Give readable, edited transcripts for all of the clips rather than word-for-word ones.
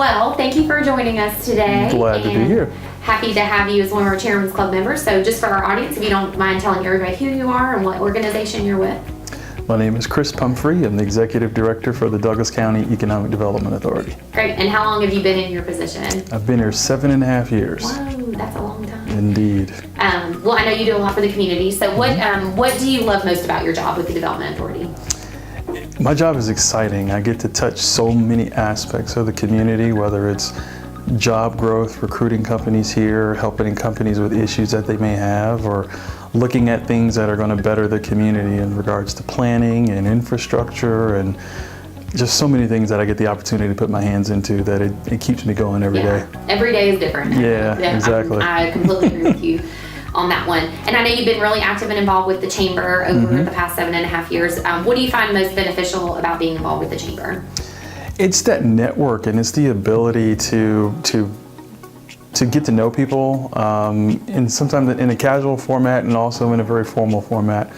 Well, thank you for joining us today. Glad to be here. Happy to have you as one of our Chairman's Club members. So just for our audience, if you don't mind telling everybody who you are and what organization you're with. My name is Chris Pumphrey. I'm the Executive Director for the Douglas County Economic Development Authority. Great. And how long have you been in your position? I've been here 7.5 years. Whoa, that's a long time. Indeed. Well, I know you do a lot for the community. So what do you love most about your job with the Development Authority? My job is exciting. I get to touch so many aspects of the community, whether it's job growth, recruiting companies here, helping companies with issues that they may have, or looking at things that are going to better the community in regards to planning and infrastructure and just so many things that I get the opportunity to put my hands into that it keeps me going every day. Every day is different. Yeah, exactly. I completely agree with you on that one. And I know you've been really active and involved with the Chamber over the past 7.5 years. What do you find most beneficial about being involved with the Chamber? It's that network, and it's the ability to get to know people, and sometimes in a casual format and also in a very formal format.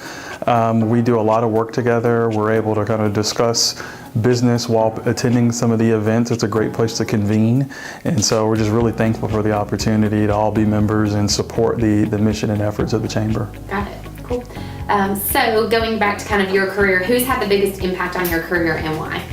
We do a lot of work together. We're able to kind of discuss business while attending some of the events. It's a great place to convene, and so we're just really thankful for the opportunity to all be members and support the mission and efforts of the Chamber. Got it. Cool. So going back to kind of your career, who's had the biggest impact on your career and why?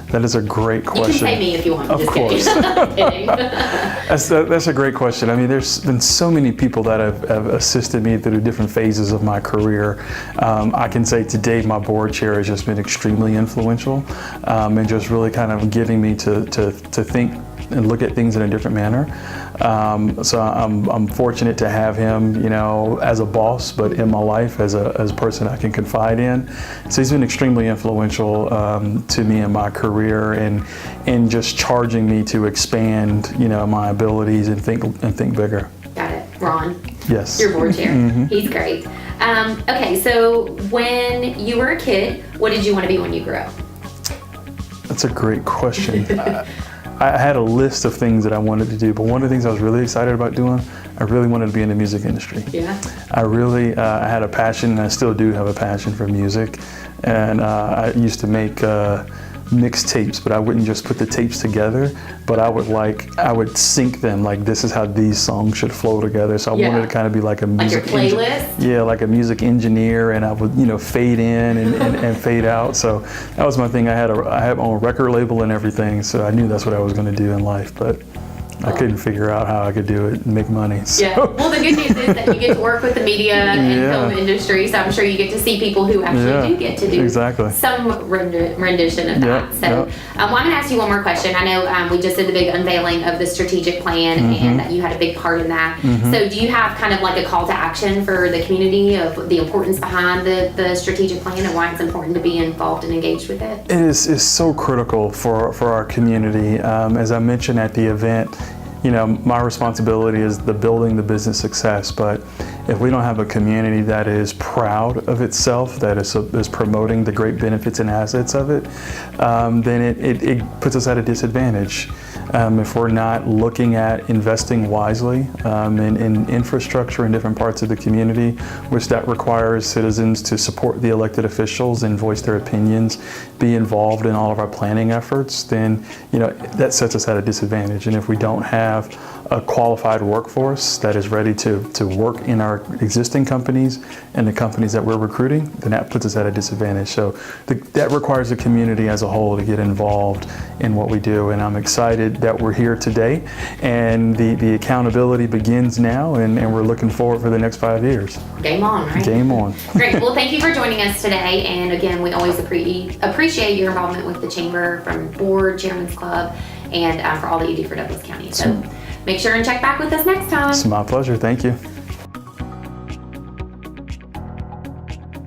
That is a great question. You can say me if you want. Of course. Kidding. That's a great question. I mean, there's been so many people that have assisted me through different phases of my career. I can say today my board chair has just been extremely influential, and just really kind of getting me to think and look at things in a different manner. So I'm fortunate to have him, as a boss, but in my life as a person I can confide in. So he's been extremely influential to me in my career and just charging me to expand, my abilities and think bigger. Got it. Ron. Yes. Your board chair. He's great. Okay, so when you were a kid, what did you want to be when you grew up? That's a great question. I had a list of things that I wanted to do, but one of the things I was really excited about doing, I really wanted to be in the music industry. Yeah. I had a passion, and I still do have a passion for music. And I used to make mixed tapes, but I wouldn't just put the tapes together, but I would sync them, like this is how these songs should flow together. So I wanted to kind of be like a music playlist? like a music engineer, and I would fade in and fade out. So that was my thing. I had my own record label and everything, so I knew that's what I was going to do in life, but I couldn't figure out how I could do it and make money. So. Yeah. Well, the good news is that you get to work with the media and film industry, so I'm sure you get to see people who actually do get to do some rendition of that. So I'm going to ask you one more question. I know we just did the big unveiling of the strategic plan, and that you had a big part in that. So do you have kind of like a call to action for the community of the importance behind the strategic plan and why it's important to be involved and engaged with it? It is so critical for our community. As I mentioned at the event, my responsibility is building the business success, but if we don't have a community that is proud of itself, that is promoting the great benefits and assets of it, then it puts us at a disadvantage. If we're not looking at investing wisely in infrastructure in different parts of the community, which that requires citizens to support the elected officials and voice their opinions, be involved in all of our planning efforts, then that sets us at a disadvantage. And if we don't have a qualified workforce that is ready to work in our existing companies and the companies that we're recruiting, then that puts us at a disadvantage. So that requires the community as a whole to get involved in what we do. And I'm excited that we're here today, and the accountability begins now, and we're looking forward for the next 5 years. Game on, right? Game on. Great. Well, thank you for joining us today. And again, we always appreciate your involvement with the Chamber, from board, Chairman's Club, and for all that you do for Douglas County. So make sure and check back with us next time. It's my pleasure. Thank you.